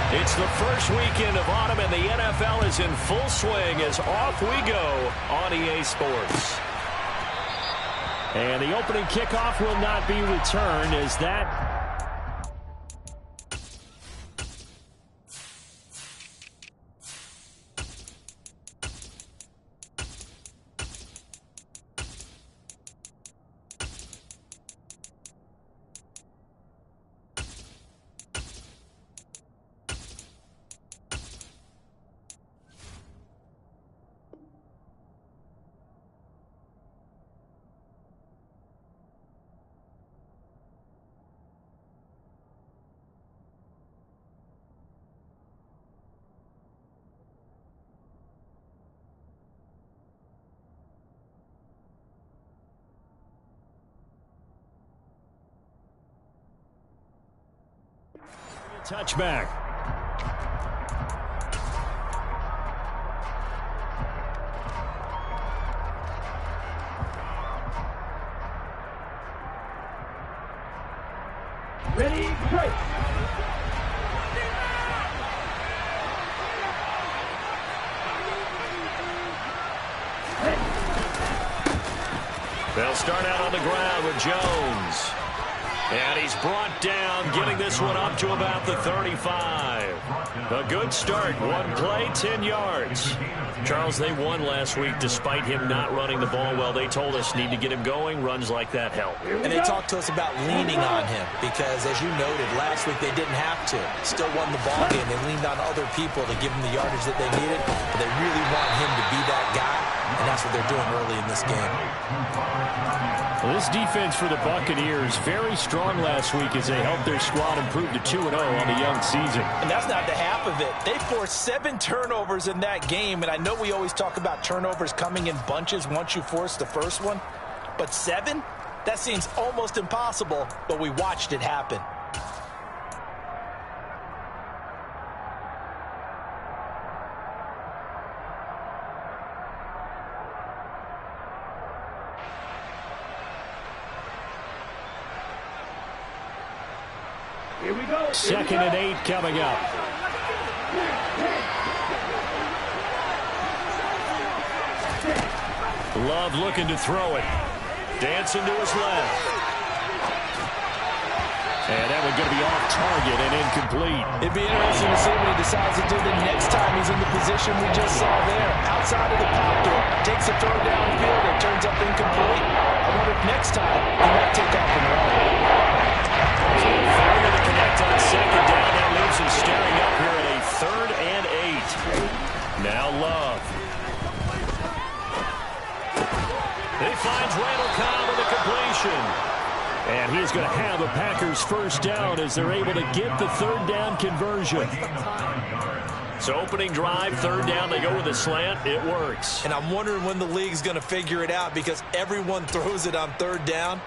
It's the first weekend of autumn, and the NFL is in full swing as off we go on EA Sports. And the opening kickoff will not be returned as that touchback. Ready, break. They'll start out on the ground with Jones. And he's brought down, getting this one up to about the 35. A good start. One play, 10 yards. Charles, they won last week despite him not running the ball well. They told us need to get him going. Runs like that help. And they talked to us about leaning on him because, as you noted, last week they didn't have to. Still won the ball game. They leaned on other people to give him the yardage that they needed. But they really want him to be that guy, and that's what they're doing early in this game. Well, this defense for the Buccaneers very strong last week as they helped their squad improve to 2-0 on the young season. And that's not the half of it. They forced 7 turnovers in that game, and I know we always talk about turnovers coming in bunches once you force the first one, but 7? That seems almost impossible, but we watched it happen. Here we go. Second and 8 coming up. Love looking to throw it. Dancing to his left. And that one going to be off target and incomplete. It'd be interesting to see what he decides to do the next time he's in the position we just saw there. Outside of the pocket, takes a throw downfield, it turns up incomplete. I wonder if next time he might take off and run. Failure to connect on second down. That leaves him staring up here at a 3rd and 8. Now Love. He finds Randall Cobb with a completion. And he's going to have a Packers first down as they're able to get the 3rd down conversion. So opening drive, 3rd down, they go with a slant. It works. And I'm wondering when the league's going to figure it out because everyone throws it on 3rd down.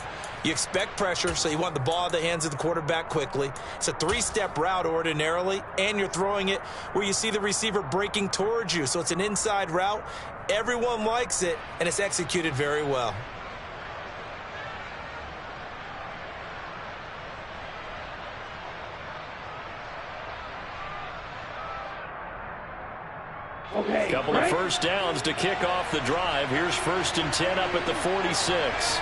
You expect pressure, so you want the ball in the hands of the quarterback quickly. It's a 3-step route ordinarily, and you're throwing it where you see the receiver breaking towards you. So it's an inside route. Everyone likes it, and it's executed very well. Okay. Couple of first downs to kick off the drive. Here's 1st and 10 up at the 46.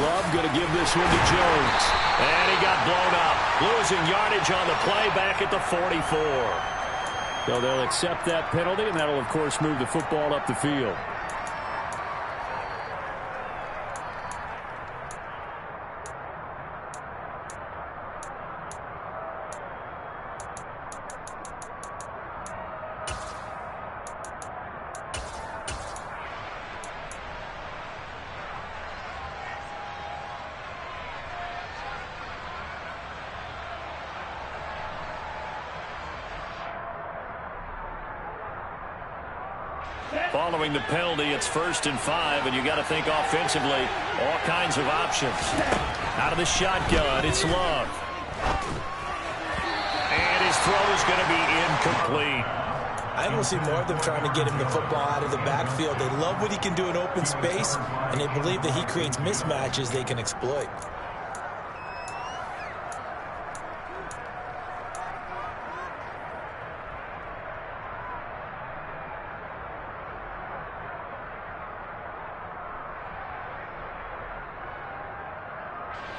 Love going to give this one to Jones. And he got blown up. Losing yardage on the play back at the 44. So they'll accept that penalty, and that'll, of course, move the football up the field. Following the penalty, it's 1st and 5, and you got to think offensively, all kinds of options. Out of the shotgun, it's Love. And his throw is going to be incomplete. I think we'll see more of them trying to get him the football out of the backfield. They love what he can do in open space, and they believe that he creates mismatches they can exploit.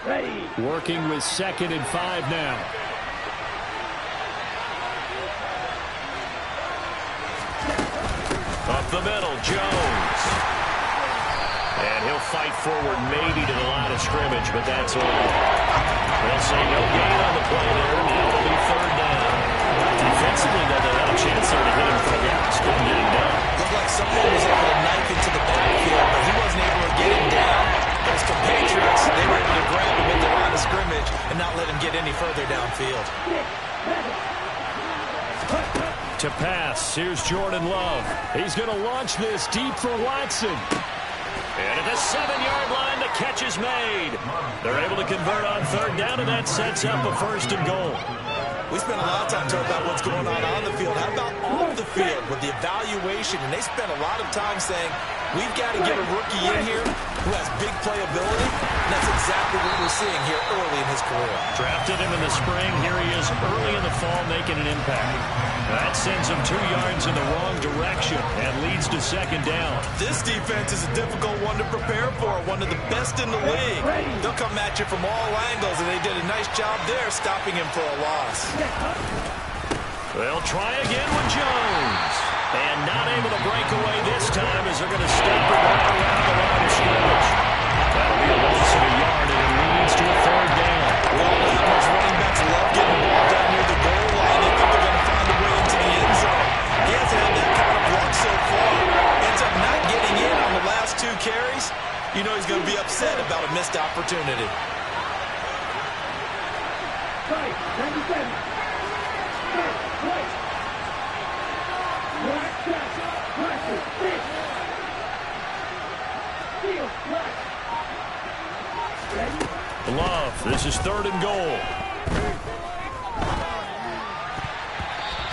Ready. Working with 2nd and 5 now. Up the middle, Jones. And he'll fight forward maybe to the line of scrimmage, but that's all. They'll say no gain on the play there. Now it'll be 3rd down. Defensively, though, they had a chance there to hit him for a loss. Couldn't get him down. Looked like someone was able to knife into the backfield, but he wasn't able to get him down. Those compatriots, they were able to grab him at the line of scrimmage and not let him get any further downfield. To pass, here's Jordan Love. He's going to launch this deep for Watson. And at the 7-yard line, the catch is made. They're able to convert on 3rd down, and that sets up a 1st and goal. We spent a lot of time talking about what's going on the field. How about off the field with the evaluation? And they spent a lot of time saying, we've got to get a rookie in here who has big playability. And that's exactly what we're seeing here early in his career. Drafted him in the spring. Here he is early in the fall making an impact. That sends him 2 yards in the wrong direction and leads to 2nd down. This defense is a difficult one to prepare for, one of the best in the league. They'll come at you from all angles, and they did a nice job there stopping him for a loss. They'll try again with Jones. And not able to break away this time as they're going to stop it right around the line of scrimmage. That'll be a loss of a yard, and it leads to a 3rd down. Well, most running backs love getting the ball down near the goal line. They think they're going to find a way into the end zone. He hasn't had that kind of luck so far. Ends up not getting in on the last 2 carries. You know he's going to be upset about a missed opportunity. Right. 97. Right. Black catch. Pressure. Pitch. Field. Black. Ready. Love. This is 3rd and goal.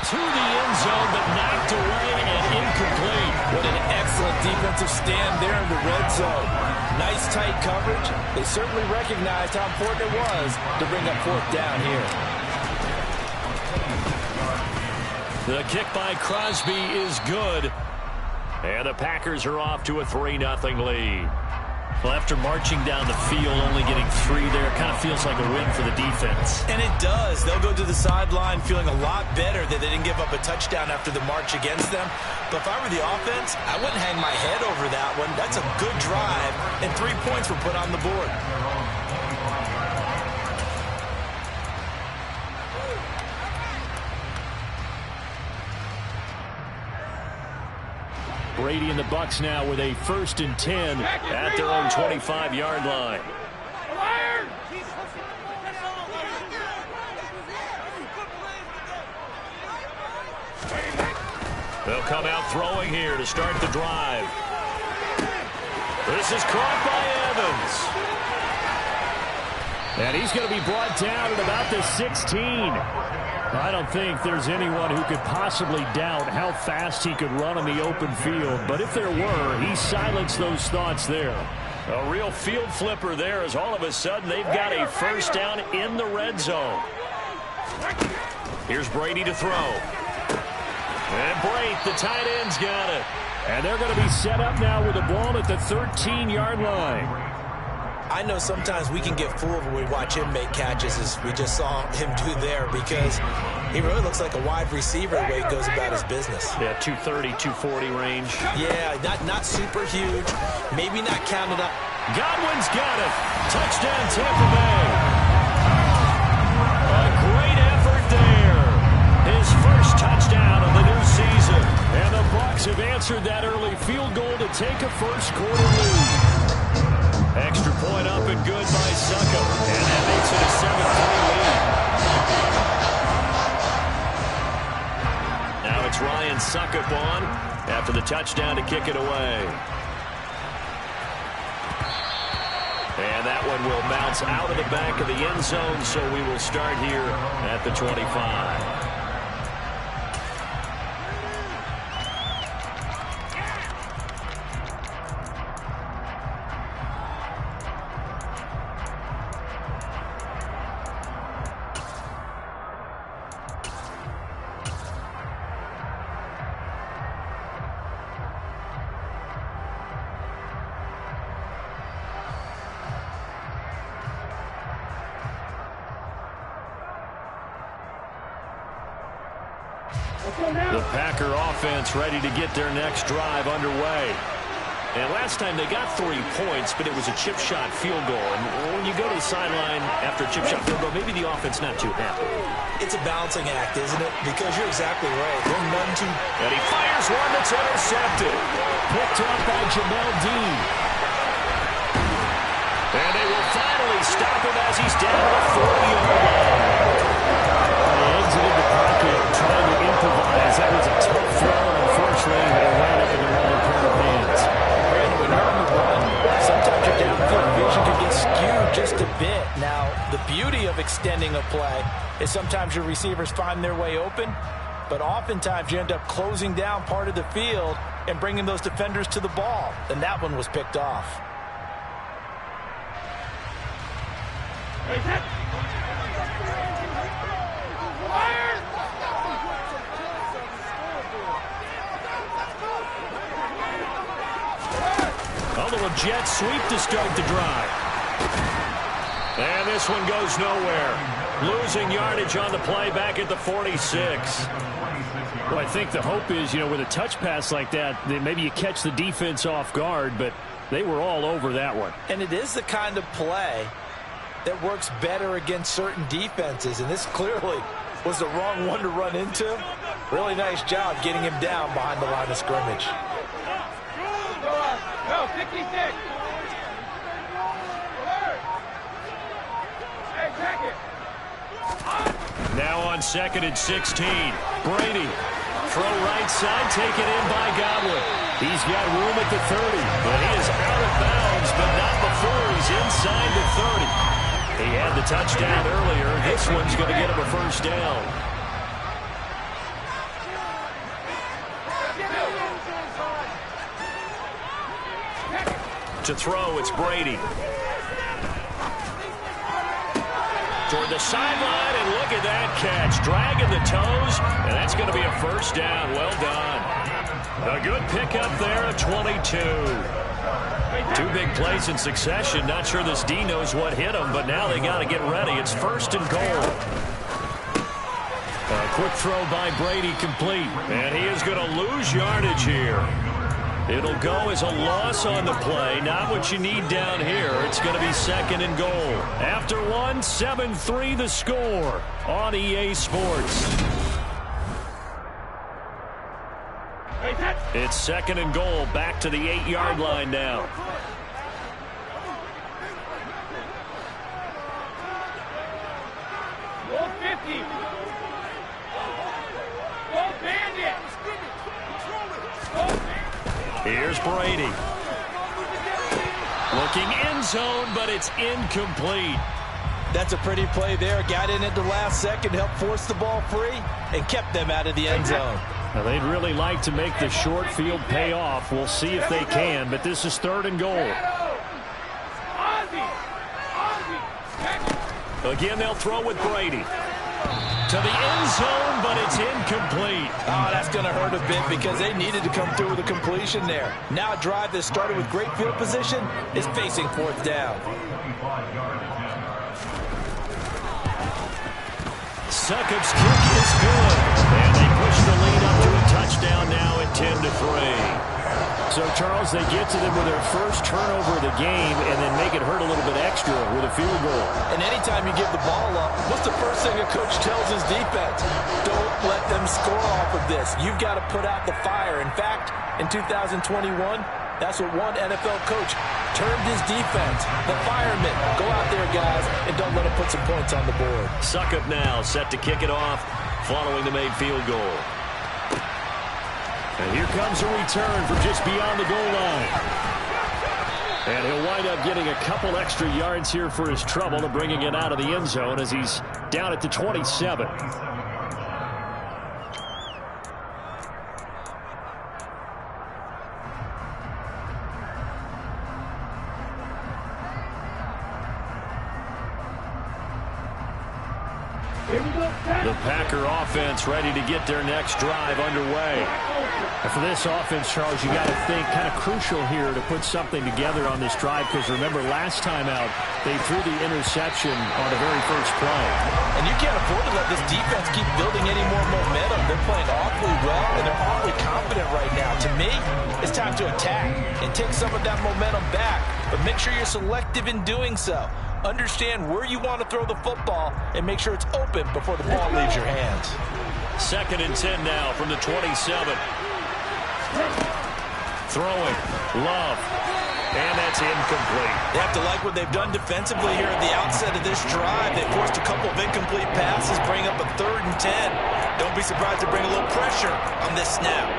To the end zone, but knocked away and incomplete. What an excellent defensive stand there in the red zone. Nice tight coverage. They certainly recognized how important it was to bring up 4th down here. The kick by Crosby is good. And the Packers are off to a 3-0 lead. Well, after marching down the field, only getting 3 there, it kind of feels like a win for the defense. And it does. They'll go to the sideline feeling a lot better that they didn't give up a touchdown after the march against them. But if I were the offense, I wouldn't hang my head over that one. That's a good drive, and 3 points were put on the board. Brady and the Bucs now with a 1st and 10 at their own 25-yard line. They'll come out throwing here to start the drive. This is caught by Evans. And he's going to be brought down at about the 16. I don't think there's anyone who could possibly doubt how fast he could run on the open field. But if there were, he silenced those thoughts there. A real field flipper there as all of a sudden they've got a 1st down in the red zone. Here's Brady to throw. And Brate, the tight end's got it. And they're going to be set up now with the ball at the 13-yard line. I know sometimes we can get fooled when we watch him make catches, as we just saw him do there, because he really looks like a wide receiver the way he goes about his business. Yeah, 230, 240 range. Yeah, not super huge, maybe not counted up. Godwin's got it. Touchdown, Tampa Bay. A great effort there. His first touchdown of the new season. And the Bucs have answered that early field goal to take a first-quarter lead. Extra point up and good by Suckup. And that makes it a 7-3 lead. Now it's Ryan Suckup on after the touchdown to kick it away. And that one will bounce out of the back of the end zone, so we will start here at the 25. The Packer offense ready to get their next drive underway. And last time they got 3 points, but it was a chip shot field goal. And when you go to the sideline after a chip shot field goal, maybe the offense not too happy. It's a balancing act, isn't it? Because you're exactly right. They're none too... And he fires one that's intercepted. Picked up by Jamel Dean. And they will finally stop him as he's down to the 40-yard line. He exited the pocket trying to improvise. That was a tough throw, and unfortunately, it wound up in the wrong pair of hands. When you're on the run, sometimes your downfield vision can get skewed just a bit. Now, the beauty of extending a play is sometimes your receivers find their way open, but oftentimes you end up closing down part of the field and bringing those defenders to the ball, and that one was picked off. A little jet sweep to start the drive. And this one goes nowhere. Losing yardage on the play back at the 46. Well, I think the hope is, with a touch pass like that maybe you catch the defense off guard, but they were all over that one. And it is the kind of play that works better against certain defenses, and this clearly was the wrong one to run into. Really nice job getting him down behind the line of scrimmage. Go, 66. Hey, check it. Now on 2nd and 16. Brady. Throw right side, taken in by Godwin. He's got room at the 30, but he is out of bounds, but not before he's inside the 30. He had the touchdown earlier. This one's going to get him a first down. To throw, it's Brady. Toward the sideline, and look at that catch. Dragging the toes, and that's going to be a first down. Well done. A good pickup there at 22. 2 big plays in succession. Not sure this D knows what hit him, but now they got to get ready. It's 1st and goal. A quick throw by Brady complete. And he is going to lose yardage here. It'll go as a loss on the play. Not what you need down here. It's going to be 2nd and goal. After 1, 7-3 the score on EA Sports. It's 2nd and goal. Back to the 8-yard line now. Go 50. Go Bandit. Here's Brady. Looking end zone, but it's incomplete. That's a pretty play there. Got in at the last second, helped force the ball free, and kept them out of the end zone. Now, they'd really like to make the short field pay off. We'll see if they can, but this is 3rd and goal. Again, they'll throw with Brady. To the end zone, but it's incomplete. Oh, that's going to hurt a bit because they needed to come through with a completion there. Now a drive that started with great field position is facing 4th down. Succop's kick is good. And they push the lead up to a touchdown now at 10-3. So, Charles, they get to them with their first turnover of the game and then make it hurt a little bit extra with a field goal. And anytime you give the ball up, what's the first thing a coach tells his defense? Don't let them score off of this. You've got to put out the fire. In fact, in 2021, that's what one NFL coach termed his defense. The firemen. Go out there, guys, and don't let them put some points on the board. Succop now set to kick it off following the made field goal. And here comes a return from just beyond the goal line. And he'll wind up getting a couple extra yards here for his trouble and bringing it out of the end zone as he's down at the 27. The Packer offense ready to get their next drive underway. And for this offense, Charles, you got to think kind of crucial here to put something together on this drive, because remember last time out they threw the interception on the very first play. And you can't afford to let this defense keep building any more momentum. They're playing awfully well, and they're awfully confident right now. To me, it's time to attack and take some of that momentum back, but make sure you're selective in doing so. Understand where you want to throw the football and make sure it's open before the ball leaves your hands. 2nd and 10 now from the 27. Throwing. Love. And that's incomplete. They have to like what they've done defensively here at the outset of this drive. They forced a couple of incomplete passes, bring up a 3rd and 10. Don't be surprised to bring a little pressure on this snap.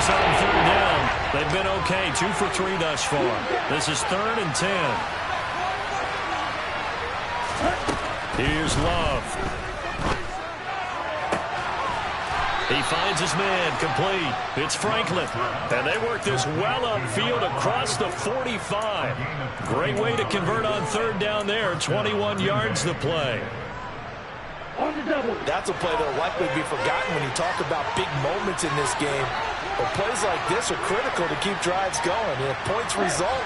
On 3rd down. They've been okay. 2 for 3 thus far. This is 3rd and 10. Here's Love. He finds his man complete. It's Franklin. And they work this well upfield across the 45. Great way to convert on 3rd down there. 21 yards the play. That's a play that will likely be forgotten when you talk about big moments in this game. But plays like this are critical to keep drives going. And if points result,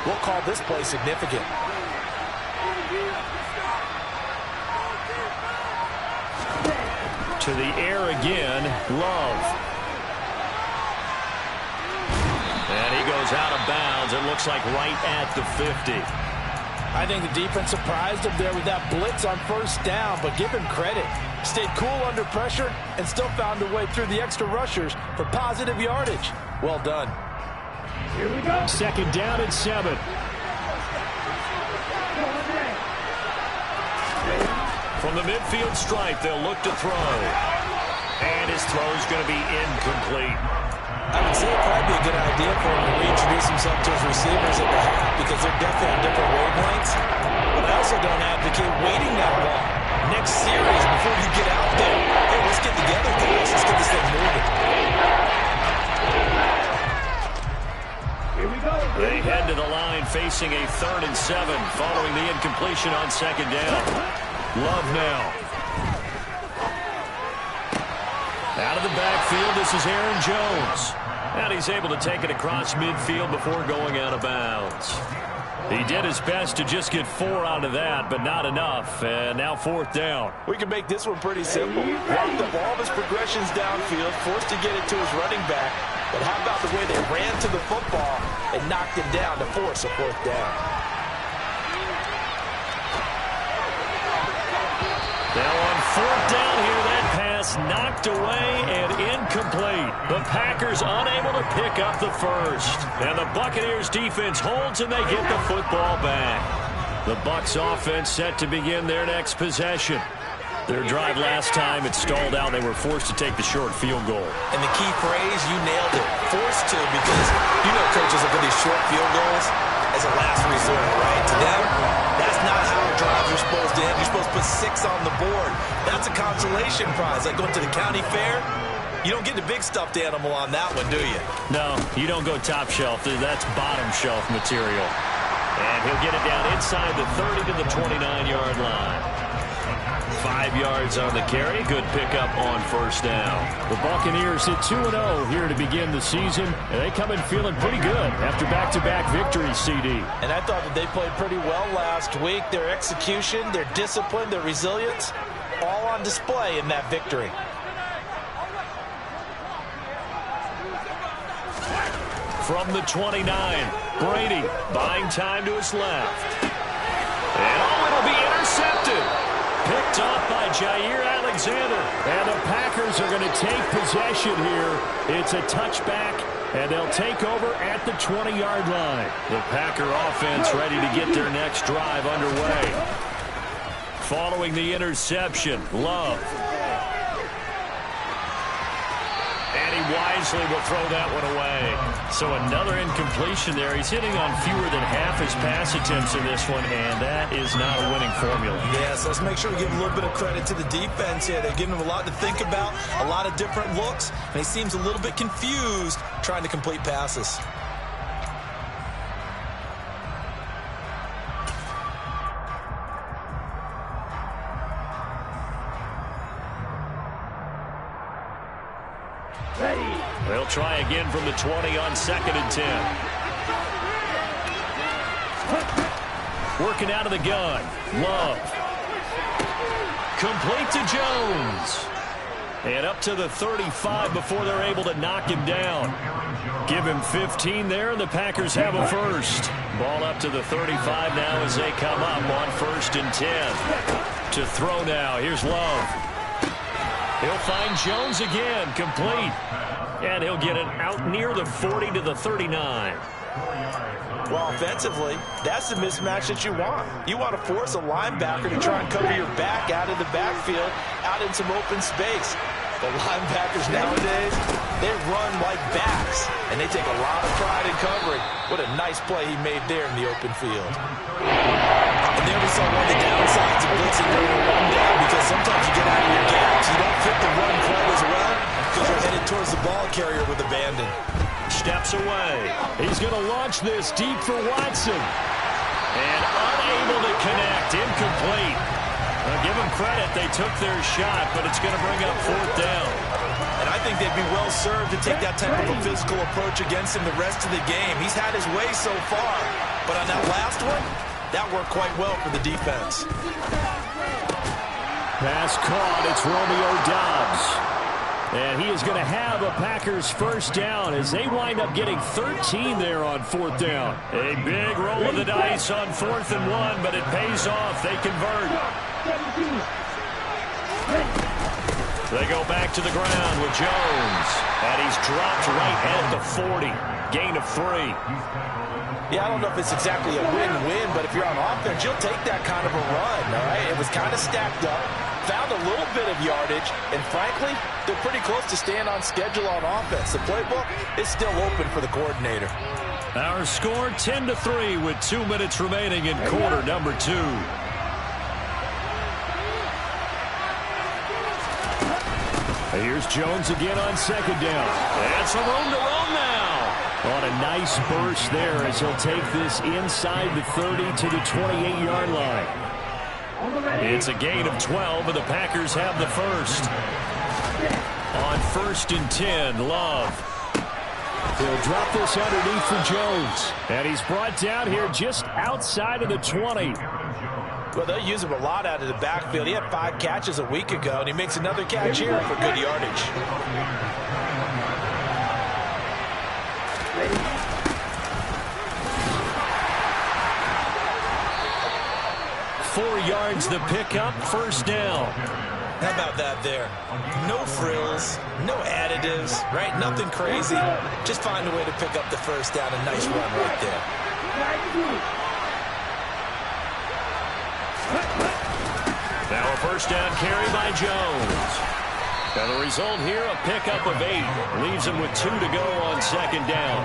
we'll call this play significant. To the air again, Love. And he goes out of bounds. It looks like right at the 50. I think the defense surprised him there with that blitz on 1st down, but give him credit. Stayed cool under pressure and still found a way through the extra rushers for positive yardage. Well done. Here we go. 2nd down and 7. From the midfield stripe, they'll look to throw. And his throw is going to be incomplete. I would say it'd probably be a good idea for him to reintroduce himself to his receivers at the half, because they're definitely on different wavelengths. But I also don't advocate waiting that long. Next series, before you get out there, hey, let's get together, guys. Let's get this thing moving. Here we go. They head to the line facing a 3rd and 7 following the incompletion on 2nd down. Love now. Out of the backfield, this is Aaron Jones. And he's able to take it across midfield before going out of bounds. He did his best to just get 4 out of that, but not enough. And now 4th down. We can make this one pretty simple. Walked up all of his progressions downfield, forced to get it to his running back. But how about the way they ran to the football and knocked him down to force a 4th down? Now on 4th down here, that pass knocked away and incomplete. The Packers unable to pick up the 1st. And the Buccaneers defense holds and they get the football back. The Bucs offense set to begin their next possession. Their drive last time, it stalled out. They were forced to take the short field goal. And the key phrase, you nailed it. Forced to, because you know coaches look at these short field goals as a last resort, right? To them, that's not how drives are supposed to end. You're supposed to put 6 on the board. That's a consolation prize. Like going to the county fair, you don't get the big stuffed animal on that one, do you? No, you don't go top shelf. That's bottom shelf material. And he'll get it down inside the 30 to the 29-yard line. 5 yards on the carry. Good pickup on 1st down. The Buccaneers hit 2-0 here to begin the season, and they come in feeling pretty good after back-to-back victories, CD. And I thought that they played pretty well last week. Their execution, their discipline, their resilience, all on display in that victory. From the 29, Brady buying time to his left. And it'll be intercepted. Picked off by Jair Alexander. And the Packers are going to take possession here. It's a touchback, and they'll take over at the 20-yard line. The Packer offense ready to get their next drive underway. Following the interception, Love. And he wisely will throw that one away. So another incompletion there. He's hitting on fewer than half his pass attempts in this one, and that is not a winning formula. Yes, let's make sure we give a little bit of credit to the defense here. They've given him a lot to think about, a lot of different looks, and he seems a little bit confused trying to complete passes. They'll try again from the 20 on 2nd and 10. Working out of the gun. Love. Complete to Jones. And up to the 35 before they're able to knock him down. Give him 15 there, and the Packers have a first. Ball up to the 35 now as they come up on 1st and 10. To throw now. Here's Love. He'll find Jones again. Complete. And he'll get it out near the 40 to the 39. Well, offensively, that's the mismatch that you want. You want to force a linebacker to try and cover your back out of the backfield, out in some open space. The linebackers nowadays, they run like backs, and they take a lot of pride in covering. What a nice play he made there in the open field. And there we saw one of the downsides of blitzing during a rundown, because sometimes you get out of your gaps. You don't fit the run quite as well because you're headed towards the ball carrier with abandon. Steps away. He's going to launch this deep for Watson. And unable to connect. Incomplete. Well, give them credit. They took their shot, but it's going to bring up 4th down. And I think they'd be well served to take that type of a physical approach against him the rest of the game. He's had his way so far. But on that last one, that worked quite well for the defense. Pass caught. It's Romeo Doubs. And he is going to have a Packers first down as they wind up getting 13 there on 4th down. A big roll of the dice on 4th and 1, but it pays off. They convert. They go back to the ground with Jones. And he's dropped right at the 40. Gain of 3. Yeah, I don't know if it's exactly a win-win, but if you're on offense, you'll take that kind of a run, all right? It was kind of stacked up, found a little bit of yardage, and frankly, they're pretty close to staying on schedule on offense. The playbook is still open for the coordinator. Our score 10-3 with 2 minutes remaining in quarter number 2. Here's Jones again on 2nd down. And some room to run now. On a nice burst there as he'll take this inside the 30 to the 28-yard line. It's a gain of 12, and the Packers have the first. On 1st and 10, Love. They'll drop this underneath for Jones. And he's brought down here just outside of the 20. Well, they'll use him a lot out of the backfield. He had 5 catches a week ago, and he makes another catch here for good yardage. 4 yards the pickup, first down. How about that there? No frills, no additives, right? Nothing crazy. Just find a way to pick up the first down. A nice run right there. Now a first down carry by Jones. Now the result here, a pickup of 8. Leaves him with 2 to go on 2nd down.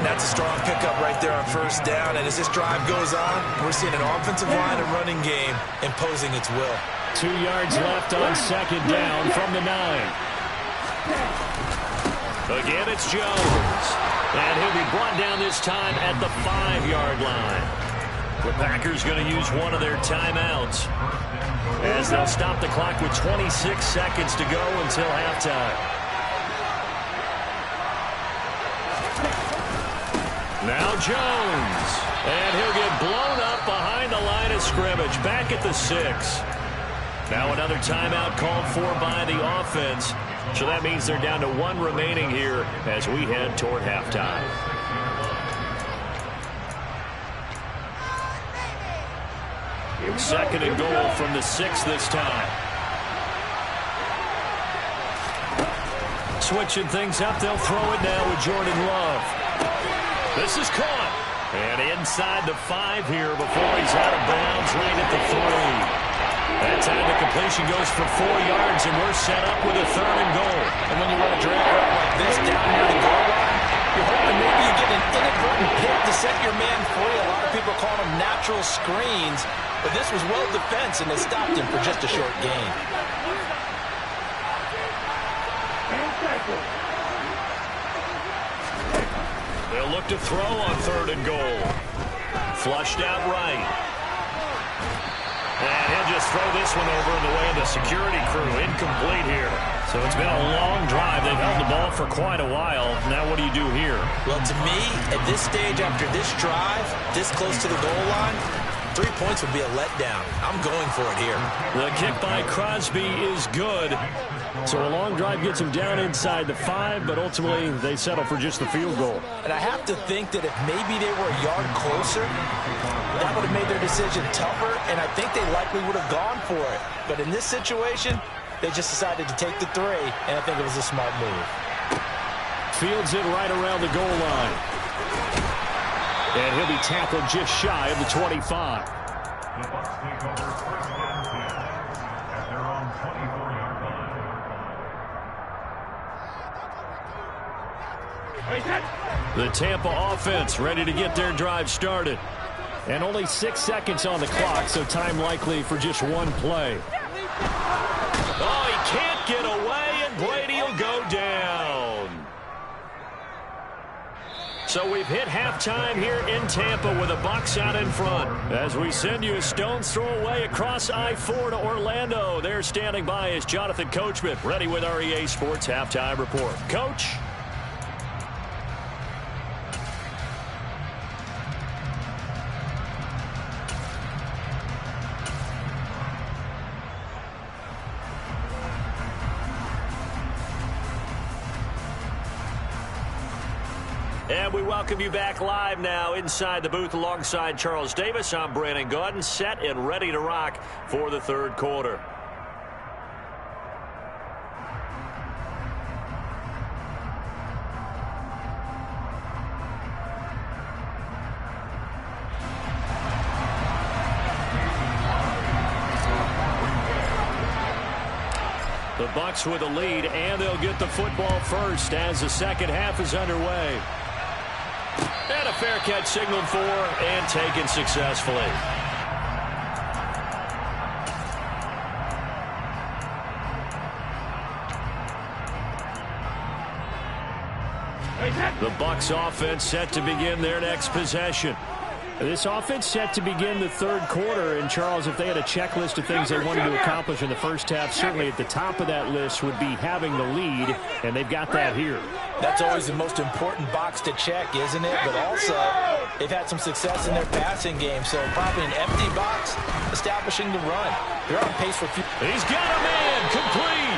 That's a strong pickup right there on first down. And as this drive goes on, we're seeing an offensive line and running game imposing its will. 2 yards left on 2nd down from the 9. Again, it's Jones. And he'll be brought down this time at the 5-yard line. The Packers going to use one of their timeouts as they'll stop the clock with 26 seconds to go until halftime. Now Jones. And he'll get blown up behind the line of scrimmage. Back at the 6. Now another timeout called for by the offense. So that means they're down to 1 remaining here as we head toward halftime. Second and goal from the 6 this time. Switching things up, they'll throw it now with Jordan Love. This is caught. And inside the 5 here before he's out of bounds right at the 3. That time the completion goes for 4 yards, and we're set up with a 3rd and goal. And when you run a drag route like this down near the goal line, you're hoping maybe you get an inadvertent pick to set your man free. A lot of people call them natural screens, but this was well defense, and they stopped him for just a short gain. They'll look to throw on 3rd and goal. Flushed out right. And he'll just throw this one over in the way of the security crew. Incomplete here. So it's been a long drive. They've held the ball for quite a while. Now what do you do here? Well, to me, at this stage after this drive, this close to the goal line, 3 points would be a letdown. I'm going for it here. The kick by Crosby is good. So a long drive gets them down inside the 5, but ultimately they settle for just the field goal. And I have to think that if maybe they were a yard closer, that would have made their decision tougher, and I think they likely would have gone for it. But in this situation, they just decided to take the 3, and I think it was a smart move. Fields it right around the goal line. And he'll be tackled just shy of the 25. The Tampa offense ready to get their drive started. And only 6 seconds on the clock, so time likely for just one play. Oh, he can't get away, and Brady will go down. So we've hit halftime here in Tampa with the Bucs out in front. As we send you a stone's throw away across I-4 to Orlando. There standing by is Jonathan Coachman, ready with our EA Sports Halftime Report. Coach? And we welcome you back live now inside the booth alongside Charles Davis. I'm Brandon Gaudin, set and ready to rock for the third quarter. The Bucs with a lead, and they'll get the football first as the second half is underway. And a fair catch signaled for and taken successfully. The Bucs offense set to begin their next possession. This offense set to begin the third quarter. And, Charles, if they had a checklist of things they wanted to accomplish in the first half, certainly at the top of that list would be having the lead, and they've got that here. That's always the most important box to check, isn't it? But also, they've had some success in their passing game, so probably an empty box establishing the run. They're on pace for He's got a man, complete.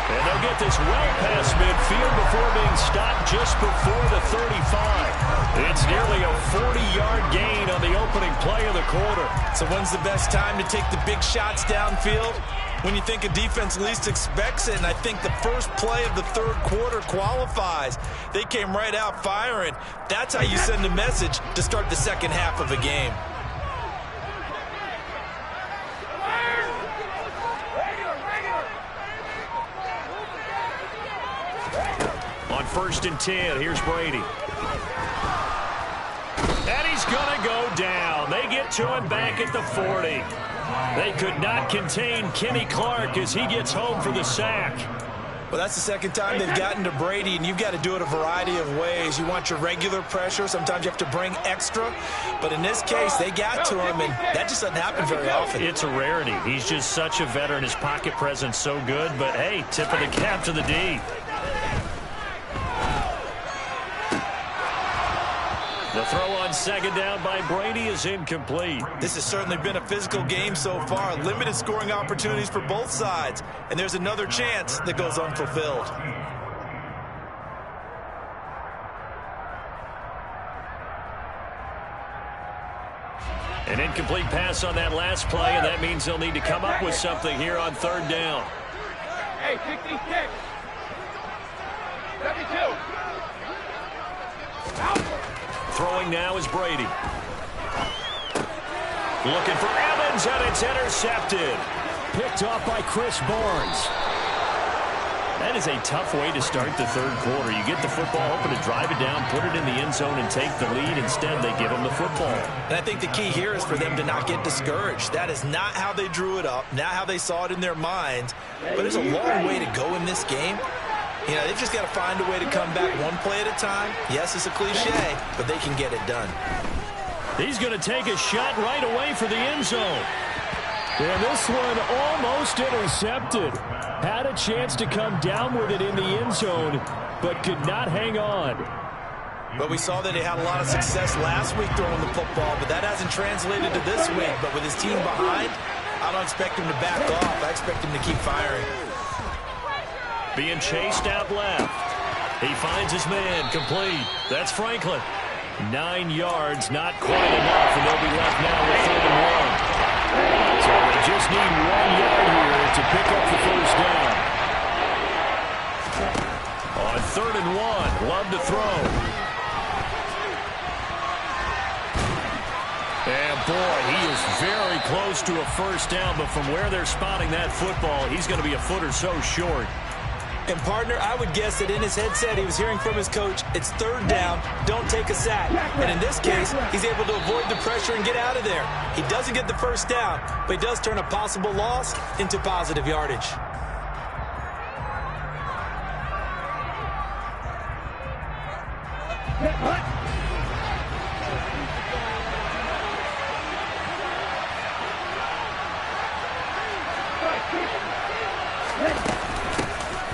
And they'll get this well past midfield before being stopped just before the 35. It's nearly a 40-yard gain on the opening play of the quarter. So when's the best time to take the big shots downfield? When you think a defense least expects it, and I think the first play of the third quarter qualifies. They came right out firing. That's how you send a message to start the second half of a game. On 1st and 10, here's Brady. And he's going to go down. They get to him back at the 40. They could not contain Kenny Clark as he gets home for the sack. Well, that's the second time they've gotten to Brady, and you've got to do it a variety of ways. You want your regular pressure. Sometimes you have to bring extra. But in this case, they got to him, and that just doesn't happen very often. It's a rarity. He's just such a veteran. His pocket presence so good. But, hey, tip of the cap to the D. The throw on second down by Brady is incomplete. This has certainly been a physical game so far. Limited scoring opportunities for both sides. And there's another chance that goes unfulfilled. An incomplete pass on that last play, and that means they'll need to come up with something here on third down. Hey, kick these kicks. 72. Throwing now is Brady. Looking for Evans, and it's intercepted. Picked off by Chris Barnes. That is a tough way to start the third quarter. You get the football, hoping to drive it down, put it in the end zone, and take the lead. Instead, they give them the football. And I think the key here is for them to not get discouraged. That is not how they drew it up, not how they saw it in their minds. But there's a long way to go in this game. You know, they've just got to find a way to come back one play at a time. Yes, it's a cliche, but they can get it done. He's going to take a shot right away for the end zone. And this one almost intercepted. Had a chance to come down with it in the end zone, but could not hang on. But we saw that he had a lot of success last week throwing the football, but that hasn't translated to this week. But with his team behind, I don't expect him to back off. I expect him to keep firing. Being chased out left. He finds his man, complete. That's Franklin. 9 yards, not quite enough, and they'll be left now with 3rd and 1. So they just need 1 yard here to pick up the first down. On 3rd and 1, Love to throw. And boy, he is very close to a first down, but from where they're spotting that football, he's going to be a foot or so short. And, partner, I would guess that in his headset he was hearing from his coach, it's 3rd down, don't take a sack. And in this case, he's able to avoid the pressure and get out of there. He doesn't get the first down, but he does turn a possible loss into positive yardage.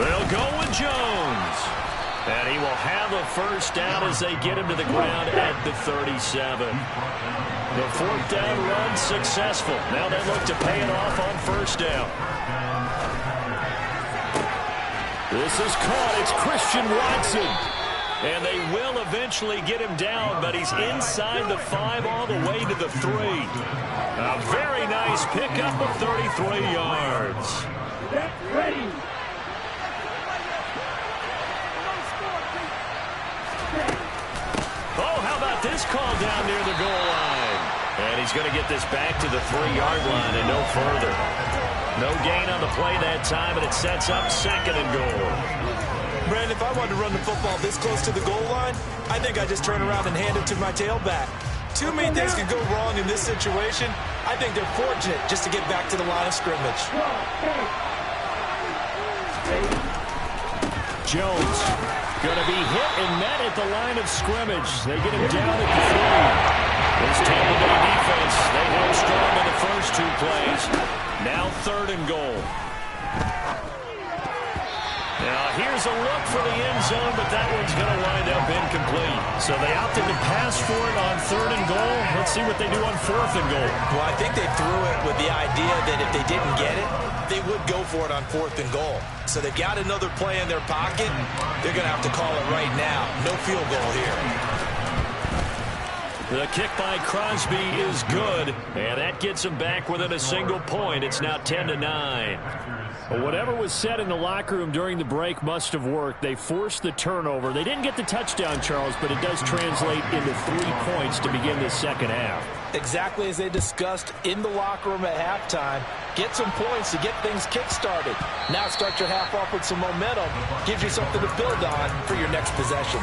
They'll go with Jones. And he will have a first down as they get him to the ground at the 37. The 4th down run successful. Now they look to pay it off on first down. This is caught. It's Christian Watson. And they will eventually get him down, but he's inside the 5 all the way to the 3. A very nice pickup of 33 yards. Ready. Oh, how about this call down near the goal line? And he's going to get this back to the 3-yard line and no further. No gain on the play that time, and it sets up 2nd and goal. Brandon, if I wanted to run the football this close to the goal line, I think I'd just turn around and hand it to my tailback. Too many things could go wrong in this situation. I think they're fortunate just to get back to the line of scrimmage. Jones going to be hit and met at the line of scrimmage. They get him down at the 3. This Tampa Bay defense, they held strong in the first 2 plays. Now 3rd and goal. Now here's a look for the end zone, but that one's going to wind up incomplete. So they opted to pass for it on 3rd and goal. Let's see what they do on 4th and goal. Well, I think they threw it with the idea that if they didn't get it, they would go for it on 4th and goal. So they've got another play in their pocket. They're going to have to call it right now. No field goal here. The kick by Crosby is good, and that gets them back within a single point. It's now 10-9. Well, whatever was said in the locker room during the break must have worked. They forced the turnover. They didn't get the touchdown, Charles, but it does translate into 3 points to begin this second half. Exactly as they discussed in the locker room at halftime. Get some points to get things kick-started. Now start your half off with some momentum. Gives you something to build on for your next possession.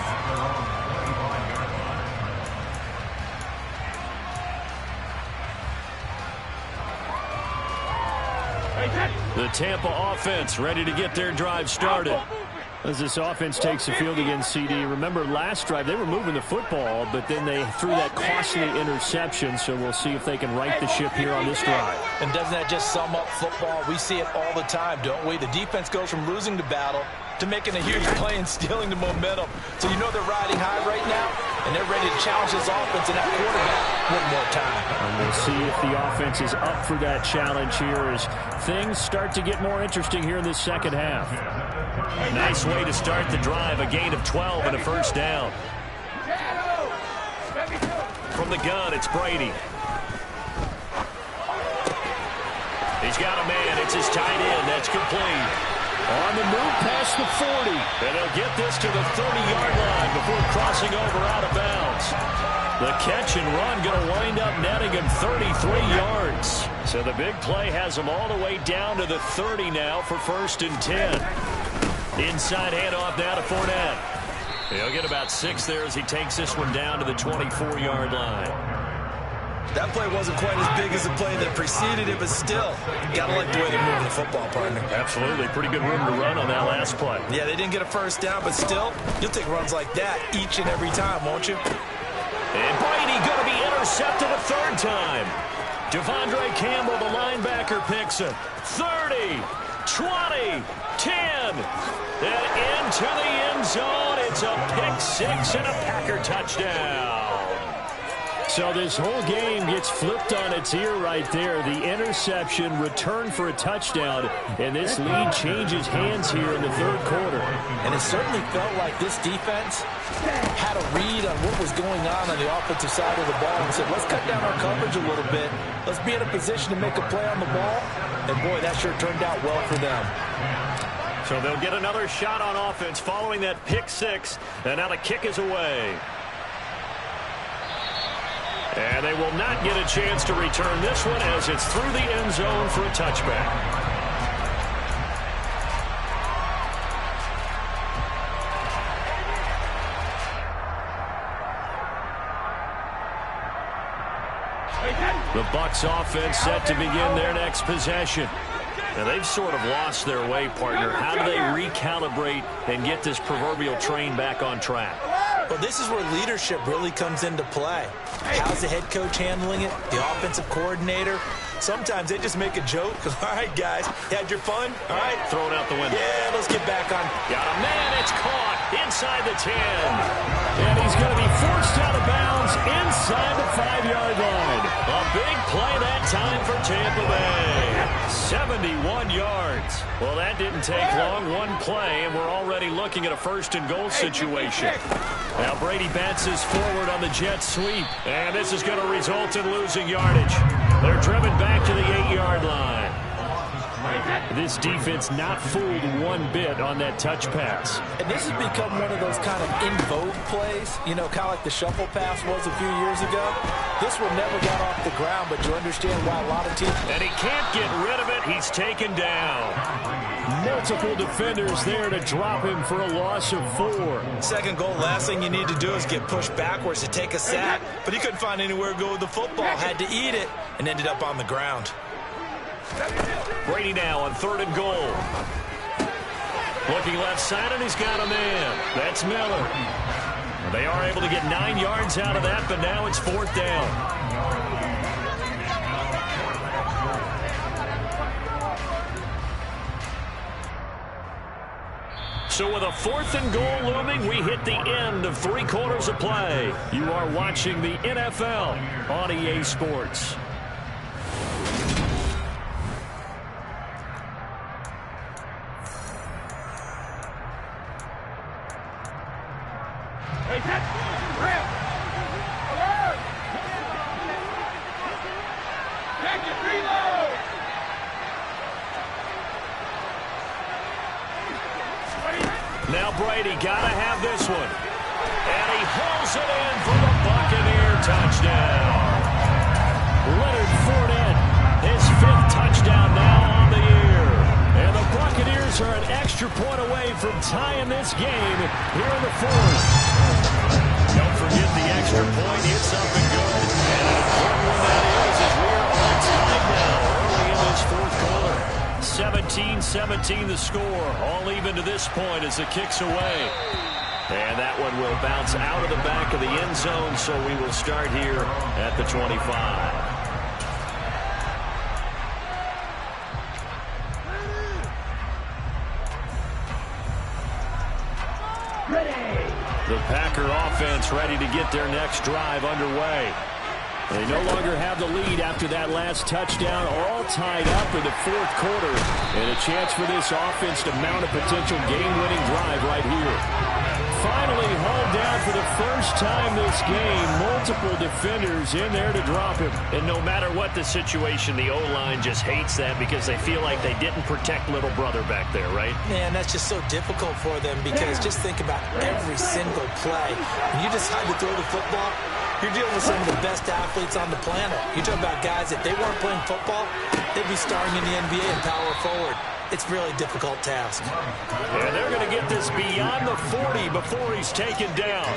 The Tampa offense ready to get their drive started. As this offense takes the field against CD, remember last drive they were moving the football, but then they threw that costly interception, so we'll see if they can right the ship here on this drive. And doesn't that just sum up football? We see it all the time, don't we? The defense goes from losing the battle to making a huge play and stealing the momentum. So you know they're riding high right now, and they're ready to challenge this offense and that quarterback one more time. And we'll see if the offense is up for that challenge here as things start to get more interesting here in this second half. Nice way to start the drive. A gain of 12 and a first down. From the gun, it's Brady. He's got a man. It's his tight end. That's complete. On the move past the 40. And he'll get this to the 30-yard line before crossing over out of bounds. The catch and run going to wind up netting him 33 yards. So the big play has him all the way down to the 30 now for 1st and 10. Inside handoff now to Fournette. He'll get about 6 there as he takes this one down to the 24-yard line. That play wasn't quite as big as the play that preceded it, but still, gotta like the way they're moving the football, partner. Absolutely. Pretty good room to run on that last play. Yeah, they didn't get a first down, but still, you'll take runs like that each and every time, won't you? And Brady going to be intercepted a 3rd time. Devondre Campbell, the linebacker, picks it. 30, 20, 10. And into the end zone. It's a pick six and a Packer touchdown. So this whole game gets flipped on its ear right there. The interception, return for a touchdown, and this lead changes hands here in the third quarter. And it certainly felt like this defense had a read on what was going on the offensive side of the ball and said, let's cut down our coverage a little bit. Let's be in a position to make a play on the ball. And, boy, that sure turned out well for them. So they'll get another shot on offense following that pick six. And now the kick is away. And they will not get a chance to return this one as it's through the end zone for a touchback. The Bucs offense set to begin their next possession. Now they've sort of lost their way, partner. How do they recalibrate and get this proverbial train back on track? Well, this is where leadership really comes into play. How's the head coach handling it? The offensive coordinator? Sometimes they just make a joke. All right, guys, had your fun? All right. Throw it out the window. Yeah, let's get back on. Got a man. It's caught inside the 10. And he's going to be forced out of bounds inside the 5-yard line. A big play that time for Tampa Bay. 71 yards. Well, that didn't take long. One play, and we're already looking at a first-and-goal situation. Now Brady bounces forward on the jet sweep, and this is going to result in losing yardage. They're driven back to the 8-yard line. This defense not fooled one bit on that touch pass. And this has become one of those kind of in vogue plays, you know, kind of like the shuffle pass was a few years ago. This one never got off the ground, but you understand why a lot of teams... And he can't get rid of it. He's taken down. Multiple defenders there to drop him for a loss of 4. Second goal, last thing you need to do is get pushed backwards to take a sack, but he couldn't find anywhere to go with the football, had to eat it, and ended up on the ground. Brady now on 3rd and goal. Looking left side, and he's got a man. That's Miller. They are able to get 9 yards out of that, but now it's 4th down. So with a 4th and goal looming, we hit the end of 3 quarters of play. You are watching the NFL on EA Sports. Now Brady got to have this one. And he hauls it in for the Buccaneer touchdown. Leonard Fournette, his 5th touchdown now on the year. And the Buccaneers are an extra point away from tying this game here in the 4th. Don't forget the extra point. It's something good. And an important one that is as we are on time now early in this 4th quarter. 17-17 the score. All even to this point as the kick's away. And that one will bounce out of the back of the end zone, so we will start here at the 25. The Packer offense ready to get their next drive underway. They no longer have the lead after that last touchdown, all tied up in the 4th quarter. And a chance for this offense to mount a potential game-winning drive right here. Finally hauled down for the first time this game. Multiple defenders in there to drop him. And no matter what the situation, the O-line just hates that because they feel like they didn't protect little brother back there, right? Man, that's just so difficult for them because just think about every single play. When you decide to throw the football, you're dealing with some of the best athletes on the planet. You're talking about guys, if they weren't playing football, they'd be starring in the NBA and power forward. It's a really difficult task. And they're going to get this beyond the 40 before he's taken down.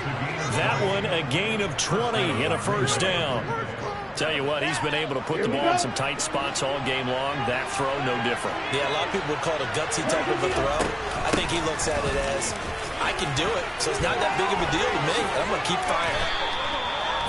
That one, a gain of 20 in a first down. Tell you what, he's been able to put the ball in some tight spots all game long. That throw, no different. Yeah, a lot of people would call it a gutsy type of a throw. I think he looks at it as, I can do it, so it's not that big of a deal to me. I'm going to keep firing.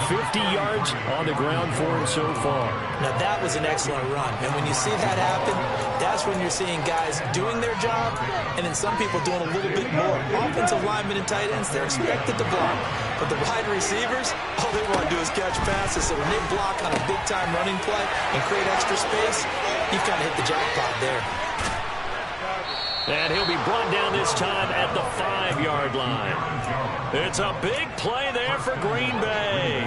50 yards on the ground for him so far. Now, that was an excellent run. And when you see that happen, that's when you're seeing guys doing their job and then some people doing a little bit more. Offensive linemen and tight ends, they're expected to block. But the wide receivers, all they want to do is catch passes. So when they block on a big-time running play and create extra space, you've kind of hit the jackpot there. And he'll be brought down this time at the 5-yard line. It's a big play there for Green Bay.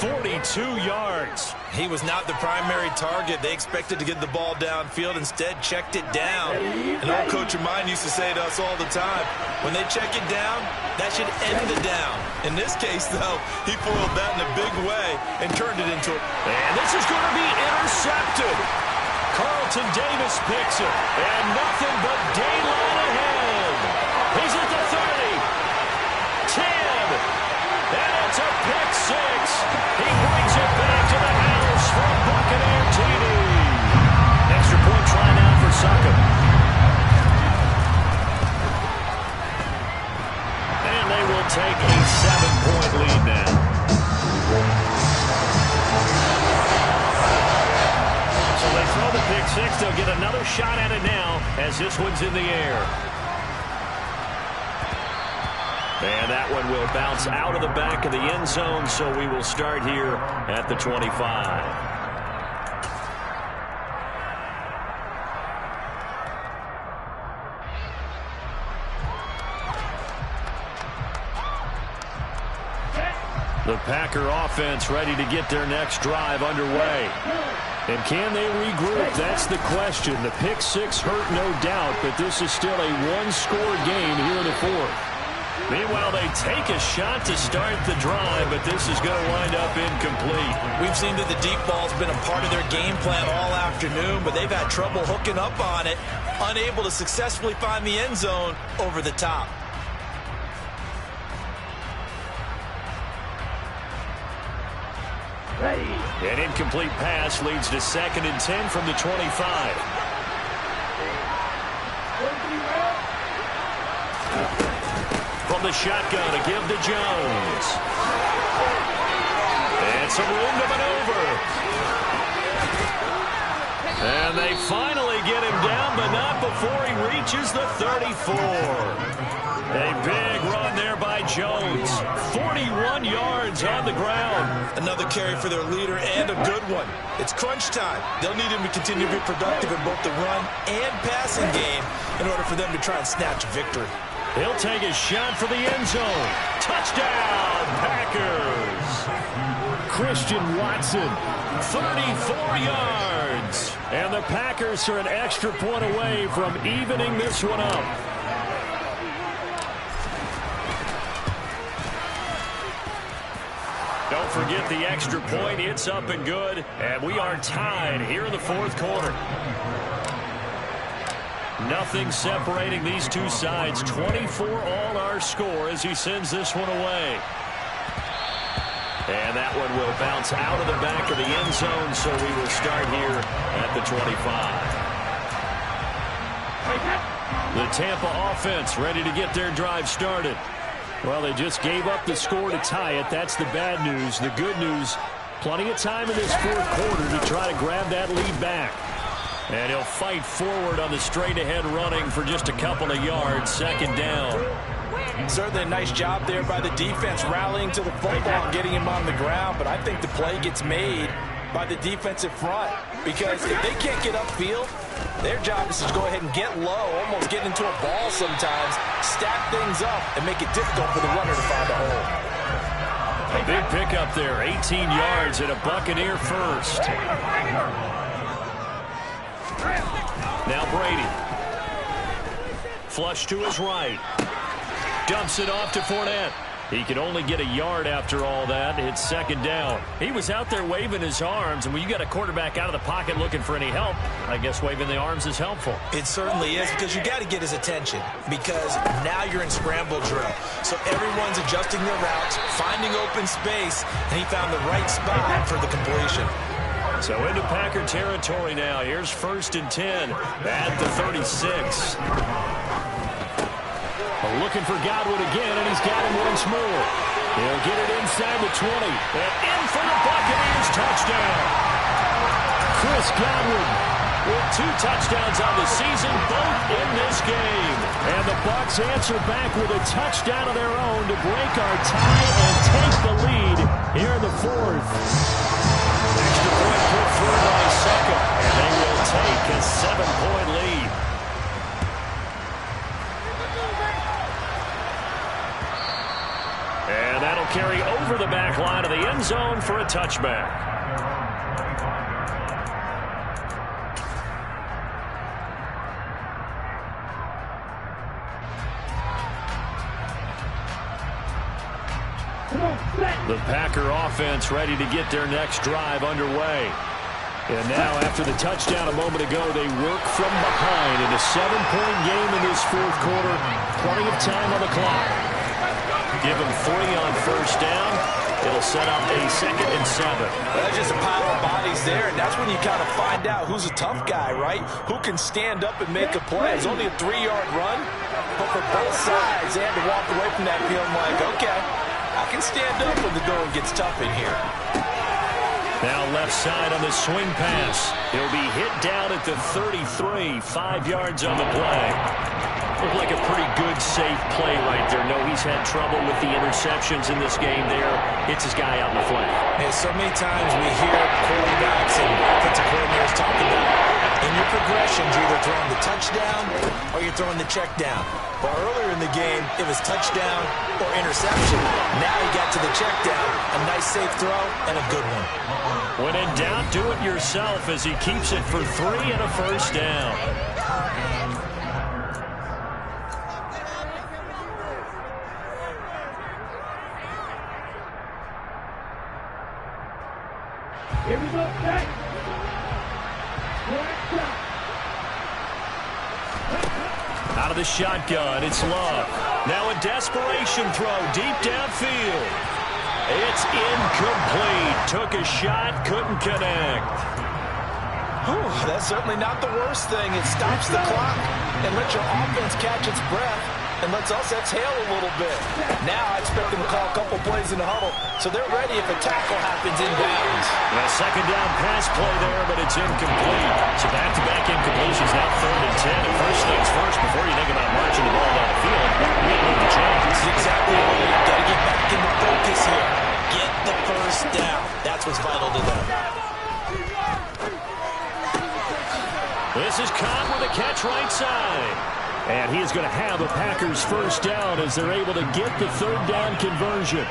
42 yards. He was not the primary target. They expected to get the ball downfield. Instead, checked it down. An old coach of mine used to say to us all the time, when they check it down, that should end the down. In this case, though, he foiled that in a big way and turned it into a... And this is going to be intercepted. Carlton Davis picks it, and nothing but daylight ahead. He's at the 30, 10, and it's a pick six. He brings it back to the house for a Buccaneer TD. Extra point try now for Saka. And they will take a 7-point lead now. They throw the pick six. They'll get another shot at it now as this one's in the air. And that one will bounce out of the back of the end zone, so we will start here at the 25. The Packer offense ready to get their next drive underway. And can they regroup? That's the question. The pick six hurt, no doubt, but this is still a one-score game here in the fourth. Meanwhile, they take a shot to start the drive, but this is going to wind up incomplete. We've seen that the deep ball's been a part of their game plan all afternoon, but they've had trouble hooking up on it, unable to successfully find the end zone over the top. An incomplete pass leads to 2nd and 10 from the 25. From the shotgun, a give to Jones. And some room to maneuver. And they finally get him down, but not before he reaches the 34. A big run there by Jones. 41 yards on the ground. Another carry for their leader and a good one. It's crunch time. They'll need him to continue to be productive in both the run and passing game in order for them to try and snatch a victory. He'll take a shot for the end zone. Touchdown, Packers. Christian Watson. 34 yards. And the Packers are an extra point away from evening this one up. Don't forget the extra point. It's up and good. And we are tied here in the fourth quarter. Nothing separating these two sides. 24 all our score as he sends this one away. And that one will bounce out of the back of the end zone, so we will start here at the 25. The Tampa offense ready to get their drive started. Well, they just gave up the score to tie it. That's the bad news. The good news, plenty of time in this fourth quarter to try to grab that lead back. And he'll fight forward on the straight-ahead running for just a couple of yards. 2nd down. Certainly a nice job there by the defense rallying to the football and getting him on the ground. But I think the play gets made by the defensive front, because if they can't get upfield, their job is to go ahead and get low, almost get into a ball sometimes, stack things up, and make it difficult for the runner to find a hole. A big pickup there, 18 yards and a Buccaneer first. Now Brady. Flush to his right. Dumps it off to Fournette. He can only get a yard after all that. It's 2nd down. He was out there waving his arms, and when you got a quarterback out of the pocket looking for any help, I guess waving the arms is helpful. It certainly is, because you got to get his attention, because now you're in scramble drill. So everyone's adjusting their routes, finding open space, and he found the right spot for the completion. So into Packer territory now. Here's 1st and 10 at the 36. Looking for Godwin again, and he's got him once more. He'll get it inside the 20. And in for the Buccaneers touchdown. Chris Godwin with 2 touchdowns on the season, both in this game. And the Bucs answer back with a touchdown of their own to break our tie and take the lead here in the 4th. Extra point put through by Succa, and they will take a 7-point lead. And that'll carry over the back line of the end zone for a touchback. The Packer offense ready to get their next drive underway. And now, after the touchdown a moment ago, they work from behind in a 7-point game in this 4th quarter. Plenty of time on the clock. Give them 3 on first down. It'll set up a 2nd and 7. That's just a pile of bodies there, and that's when you kind of find out who's a tough guy, right? Who can stand up and make a play. It's only a 3-yard run, but for both sides, they had to walk away from that feeling like, okay, I can stand up when the going gets tough in here. Now left side on the swing pass. He'll be hit down at the 33, 5 yards on the play. Looked like a pretty good, safe play right there. No, he's had trouble with the interceptions in this game there. Hits his guy out in the flank. And so many times we hear quarterbacks and offensive coordinators talk about in your progressions, you're either throwing the touchdown or you're throwing the check down. But earlier in the game, it was touchdown or interception. Now he got to the check down, a nice safe throw, and a good one. When in doubt, do it yourself as he keeps it for 3 and a first down. Here we go, Jack. Out of the shotgun, it's Love. Now a desperation throw deep downfield. It's incomplete. Took a shot, couldn't connect. Whew, that's certainly not the worst thing. It stops the clock and lets your offense catch its breath and lets us exhale a little bit. Now I expect them to call a couple plays in the huddle, so they're ready if a tackle happens in bounds. A 2nd down pass play there, but it's incomplete. So back-to-back incompletions, now 3rd and 10. And first things first, before you think about marching the ball down the field, we need the changes. Exactly right. Got to get back into focus here. Get the first down. That's what's vital to them. This is caught with a catch right side. And he is going to have a Packers first down as they're able to get the 3rd down conversion.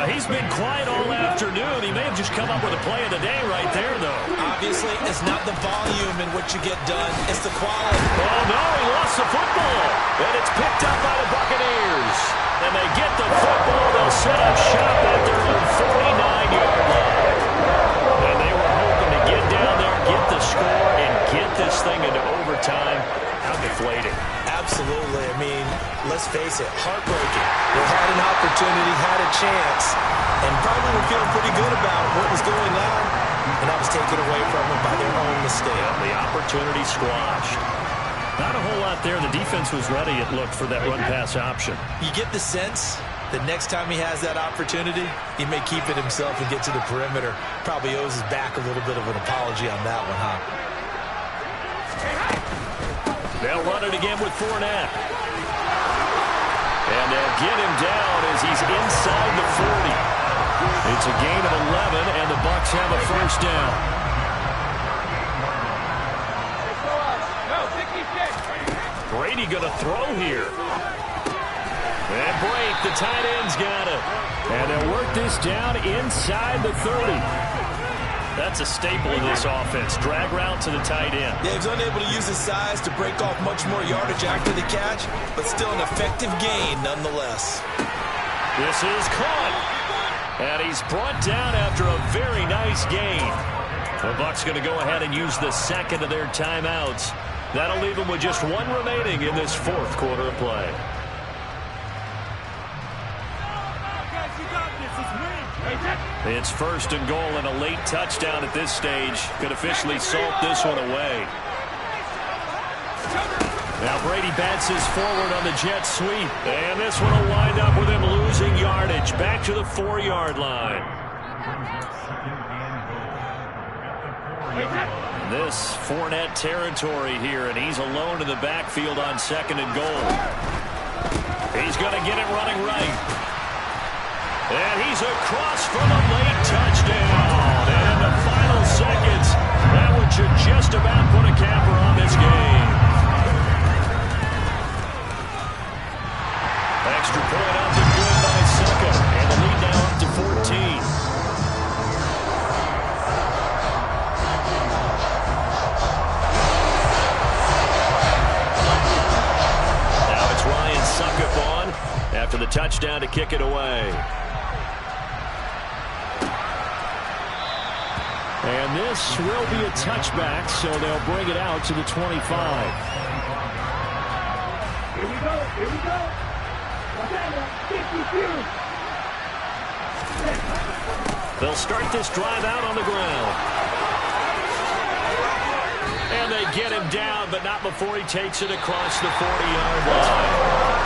He's been quiet all afternoon. He may have just come up with a play of the day right there, though. Obviously, it's not the volume in what you get done. It's the quality. Oh, no, he lost the football. And it's picked up by the Buccaneers. And they get the football. They'll set up shop at their own 49-yard line. And they were hoping to get down there, get the score, and get this thing into overtime. How deflating. Absolutely. I mean, let's face it, heartbreaking. They had an opportunity, had a chance, and probably were feeling pretty good about what was going on, and that was taken away from them by their own mistake. Yeah, the opportunity squashed. Not a whole lot there. The defense was ready, it looked, for that run-pass option. You get the sense that next time he has that opportunity, he may keep it himself and get to the perimeter. Probably owes his back a little bit of an apology on that one, huh? They'll run it again with Fournette. And they'll get him down as he's inside the 40. It's a gain of 11, and the Bucs have a first down. Brady going to throw here. And break. The tight end's got it. And they'll work this down inside the 30. That's a staple in this offense. Drag route to the tight end. Yeah, he's unable to use his size to break off much more yardage after the catch, but still an effective gain nonetheless. This is caught. And he's brought down after a very nice gain. The Bucs going to go ahead and use the 2nd of their timeouts. That'll leave them with just 1 remaining in this 4th quarter of play. It's 1st and goal, and a late touchdown at this stage could officially salt this one away. Now Brady bats his forward on the jet sweep. And this one will wind up with him losing yardage. Back to the 4-yard line. This Fournette territory here, and he's alone in the backfield on 2nd and goal. He's going to get it running right. And he's across for the late touchdown. And in the final seconds, that one should just about put a capper on this game. Extra point up and good by Succa. And the lead now up to 14. Suckup on after the touchdown to kick it away. And this will be a touchback, so they'll bring it out to the 25. Here we go. Here we go. They'll start this drive out on the ground. And they get him down, but not before he takes it across the 40-yard line.